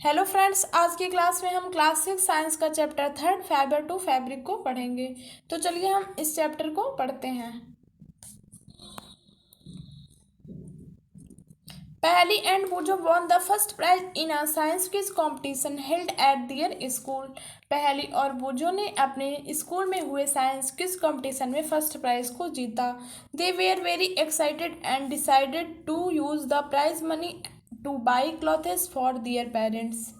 Hello friends, आज की class में हम क्लास 6 साइंस का चैप्टर 3 फाइबर टू फैब्रिक को पढ़ेंगे। तो चलिए हम इस चैप्टर को पढ़ते हैं। Paheli and Boojho won the first prize in a science quiz competition held at their school. Paheli और बूजो ने अपने स्कूल में हुए साइंस क्विज कॉम्पिटिशन में फर्स्ट प्राइज को जीता। They were very excited and decided to use the prize money to buy clothes for their parents.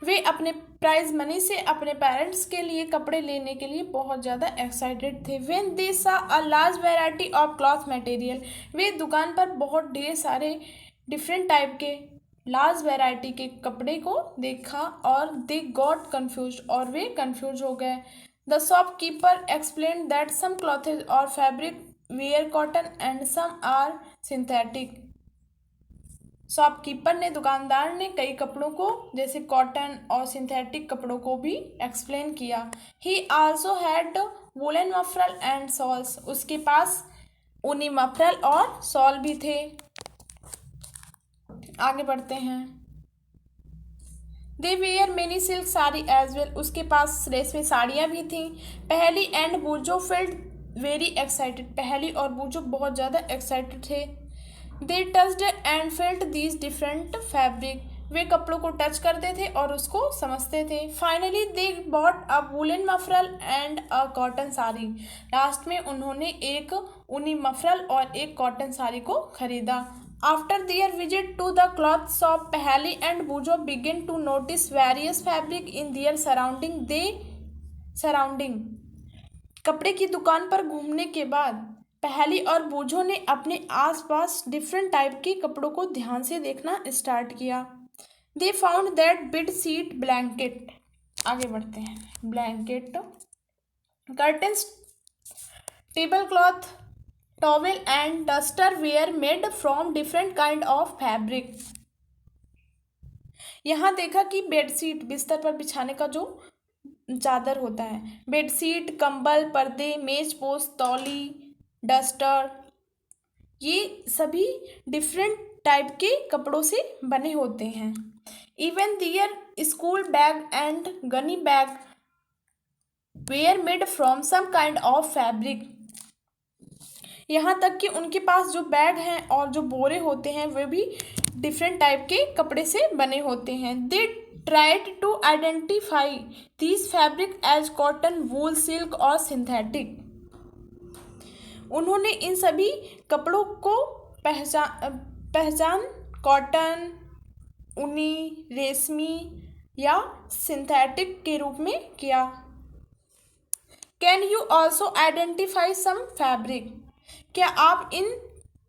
वे अपने प्राइज मनी से अपने पेरेंट्स के लिए कपड़े लेने के लिए बहुत ज़्यादा एक्साइटेड थे। When they saw a large variety of cloth material, वे दुकान पर बहुत ढेर सारे डिफरेंट टाइप के लार्ज वैरायटी के कपड़े को देखा और दे गॉट कन्फ्यूज, और वे कन्फ्यूज हो गए। The shopkeeper explain that some clothes or fabric were cotton and some are synthetic. Shopkeeper ने, दुकानदार ने कई कपड़ों को जैसे कॉटन और सिंथेटिक कपड़ों को भी एक्सप्लेन किया। ही also had woollen muffler and shawls, उसके पास ऊनी मफरल और शॉल भी थे। आगे बढ़ते हैं। They were many silk sari as well, उसके पास रेशमी साड़ियाँ भी थीं। Paheli and Boojho felt very excited, Paheli और बूजो बहुत ज़्यादा एक्साइटेड थे। They touched and felt these different fabric, वे कपड़ों को टच करते थे और उसको समझते थे। Finally they bought a woollen muffler and a cotton sari, last में उन्होंने एक ऊनी मफरल और एक कॉटन साड़ी को खरीदा। After their visit to the cloth shop, Paheli and Boojho begin to notice various fabric in their surrounding. कपड़े की दुकान पर घूमने के बाद पहली और बूझो ने अपने आसपास डिफरेंट टाइप के कपड़ों को ध्यान से देखना स्टार्ट किया। They found that bed sheet, blanket, आगे बढ़ते हैं, blanket, curtains, table cloth, towel and duster where made from different kind of fabric. यहाँ देखा कि बेडशीट, बिस्तर पर बिछाने का जो चादर होता है, बेडशीट, कंबल, पर्दे, मेज पोस्ट, तौली, डस्टर, ये सभी डिफरेंट टाइप के कपड़ों से बने होते हैं। Even their school bag and gunny bag were made from some kind of fabric, यहाँ तक कि उनके पास जो बैग हैं और जो बोरे होते हैं वे भी डिफरेंट टाइप के कपड़े से बने होते हैं। They tried to identify these fabric as cotton, wool, silk और सिंथेटिक। उन्होंने इन सभी कपड़ों को पहचान कॉटन, ऊनी, रेशमी या सिंथेटिक के रूप में किया। Can you also identify some fabric, क्या आप इन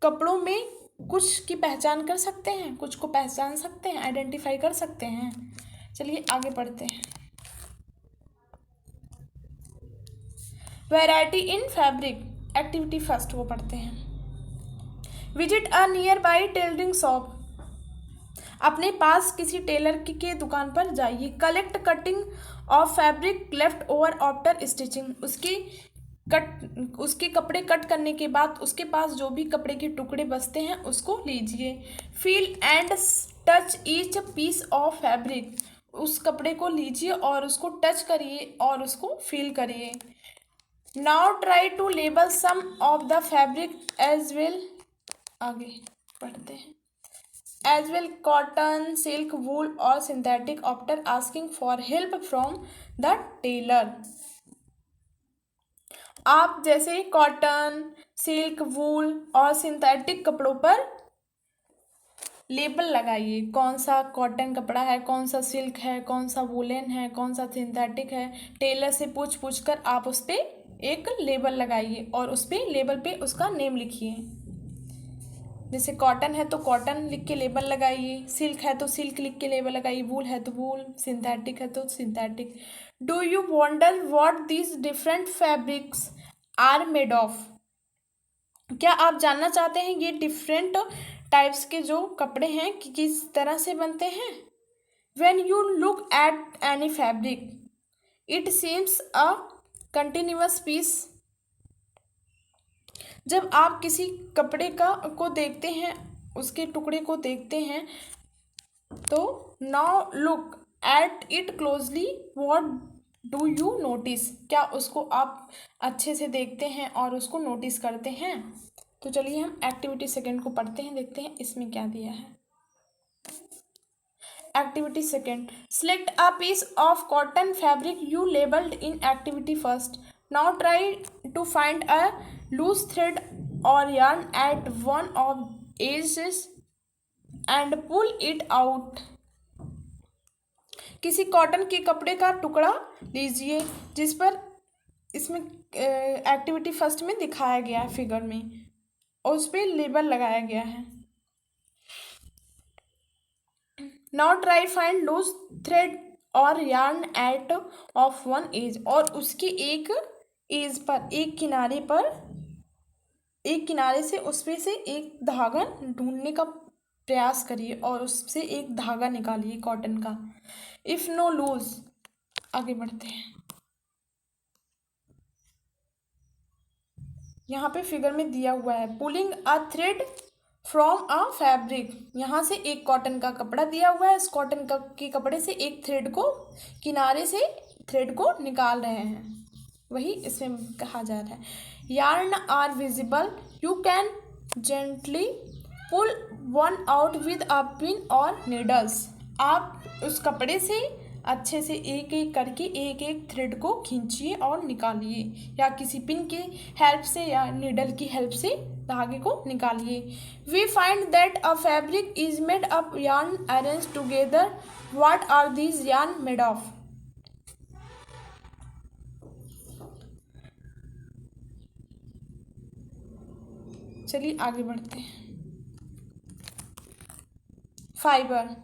कपड़ों में कुछ की पहचान कर सकते हैं, कुछ को पहचान सकते हैं, आइडेंटिफाई कर सकते हैं। चलिए आगे पढ़ते हैं। Variety in fabric, activity first वो पढ़ते हैं। Visit a near by tailoring shop, अपने पास किसी टेलर की दुकान पर जाइए। Collect cutting of fabric left over after stitching, उसके कपड़े कट करने के बाद उसके पास जो भी कपड़े के टुकड़े बचते हैं उसको लीजिए। Feel and touch each piece of fabric, उस कपड़े को लीजिए और उसको टच करिए और उसको फील करिए। Now try to label some of the fabric as well, आगे पढ़ते हैं, as well cotton, silk, wool और synthetic after asking for help from the tailor. आप जैसे कॉटन, सिल्क, वूल और सिंथेटिक कपड़ों पर लेबल लगाइए, कौन सा कॉटन कपड़ा है, कौन सा सिल्क है, कौन सा वूलन है, कौन सा सिंथेटिक है। टेलर से पूछ कर आप उस पर एक लेबल लगाइए और उस पर लेबल पे उसका नेम लिखिए। जैसे कॉटन है तो कॉटन लिख के लेबल लगाइए, सिल्क है तो सिल्क लिख के लेबल लगाइए, वूल है तो वूल, सिंथेटिक है तो synthetic. Do you wonder what these different fabrics are made of, क्या आप जानना चाहते हैं ये डिफरेंट टाइप्स के जो कपड़े हैं कि किस तरह से बनते हैं। When you look at any fabric it seems a continuous piece, जब आप किसी कपड़े को देखते हैं, उसके टुकड़े को देखते हैं तो now look at it closely, what do you notice, क्या उसको आप अच्छे से देखते हैं और उसको नोटिस करते हैं। तो चलिए हम एक्टिविटी सेकंड को पढ़ते हैं, देखते हैं इसमें क्या दिया है। Activity second, select a piece of cotton fabric you labelled in activity first. Now try to find a loose thread or yarn at one of edges and pull it out। किसी कॉटन के कपड़े का टुकड़ा लीजिए जिस पर इसमें activity first में दिखाया गया है फिगर में, और उस पर लेबल लगाया गया है। Now try find loose thread or yarn at of one edge, और उसकी एक एज पर, एक किनारे से उसमें से एक धागा ढूंढने का प्रयास करिए और उससे एक धागा निकालिए कॉटन का। इफ नो लूज, आगे बढ़ते हैं। यहाँ पे फिगर में दिया हुआ है pulling a thread from a fabric, यहाँ से एक कॉटन का कपड़ा दिया हुआ है, इस कॉटन के कपड़े से एक थ्रेड को, किनारे से थ्रेड को निकाल रहे हैं, वही इसमें कहा जा रहा है। yarn are visible, you can gently pull one out with a pin or needles, आप उस कपड़े से अच्छे से एक एक करके एक एक थ्रेड को खींचिए और निकालिए, या किसी पिन के हेल्प से या नीडल की हेल्प से धागे को निकालिए। We find that a fabric is made up yarn arrange together, what are these yarn made of. चलिए आगे बढ़ते हैं। फाइबर,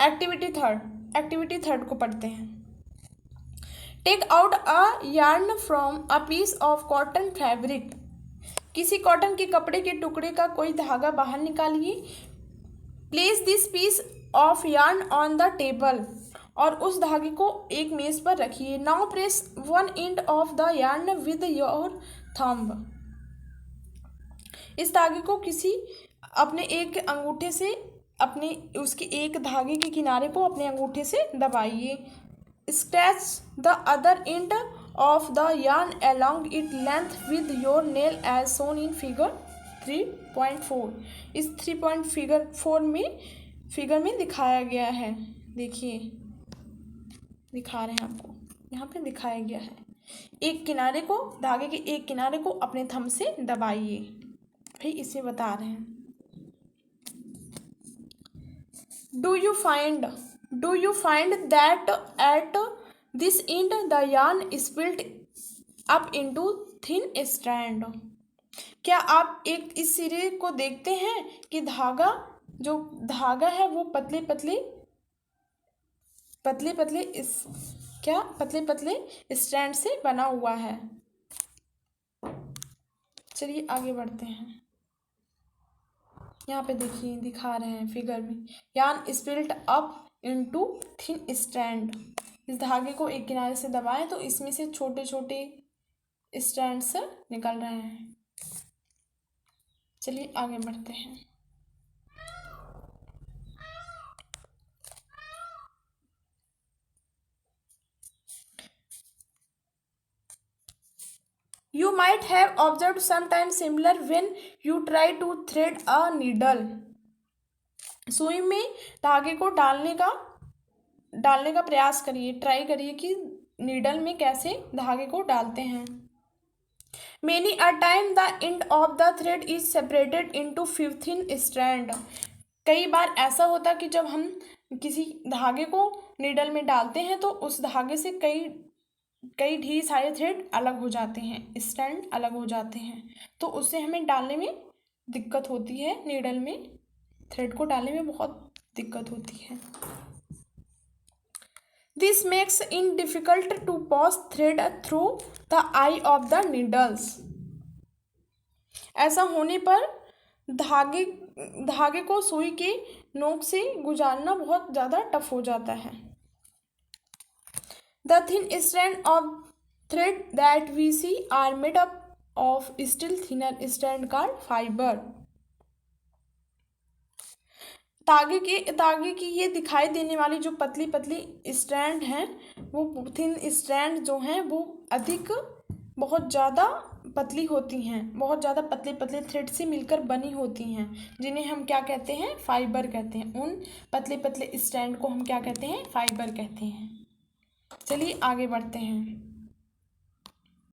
एक्टिविटी थर्ड को पढ़ते हैं। Take out a yarn from a piece of cotton fabric, किसी कॉटन के कपड़े के टुकड़े का कोई धागा बाहर निकालिए। Place this piece of yarn on the table, और उस धागे को एक मेज पर रखिए। Now press one end of the yarn with your thumb, इस धागे को किसी अपने एक अंगूठे से, अपने उसके एक धागे के किनारे को अपने अंगूठे से दबाइए। Scratch the other and of the yarn along its length with your nail as shown in figure 3.4, इस 3.4 में दिखाया गया है। देखिए दिखा रहे हैं आपको, यहाँ पे दिखाया गया है। एक किनारे को, धागे के एक किनारे को अपने थंब से दबाइए, भाई इसे बता रहे हैं। Do you find that at this and the yarn split up into thin strand, क्या आप एक इस सिरे को देखते हैं कि धागा है वो पतले पतले स्ट्रैंड से बना हुआ है। चलिए आगे बढ़ते हैं। यहाँ पे देखिए दिखा रहे हैं फिगर में, yarn spilt up into thin strand, इस धागे को एक किनारे से दबाएं तो इसमें से छोटे छोटे स्ट्रैंड्स निकल रहे हैं। चलिए आगे बढ़ते हैं। You might have observed sometimes similar when you try to thread a needle, सुई में धागे को डालने का प्रयास करिए, ट्राई करिए कि नीडल में कैसे धागे को डालते हैं। Many a time the end of the thread is separated into 15 strand, कई बार ऐसा होता कि जब हम किसी धागे को नीडल में डालते हैं तो उस धागे से कई ढेर सारे थ्रेड अलग हो जाते हैं, स्ट्रैंड अलग हो जाते हैं, तो उससे हमें डालने में दिक्कत होती है, नीडल में थ्रेड को डालने में बहुत दिक्कत होती है। This makes it difficult to pass thread through the eye of the needles, ऐसा होने पर धागे को सुई के नोक से गुजारना बहुत ज़्यादा टफ हो जाता है। The thin strand of thread that we see are made up of still thinner strand called fiber. तागे की ये दिखाई देने वाली जो पतली पतली स्ट्रैंड हैं, वो थिन स्ट्रैंड जो हैं वो अधिक बहुत ज़्यादा पतली होती हैं, बहुत ज़्यादा पतले पतले थ्रेड से मिलकर बनी होती हैं, जिन्हें हम क्या कहते हैं, फाइबर कहते हैं। उन पतले पतले स्ट्रैंड को हम क्या कहते हैं, फाइबर कहते हैं। चलिए आगे बढ़ते हैं।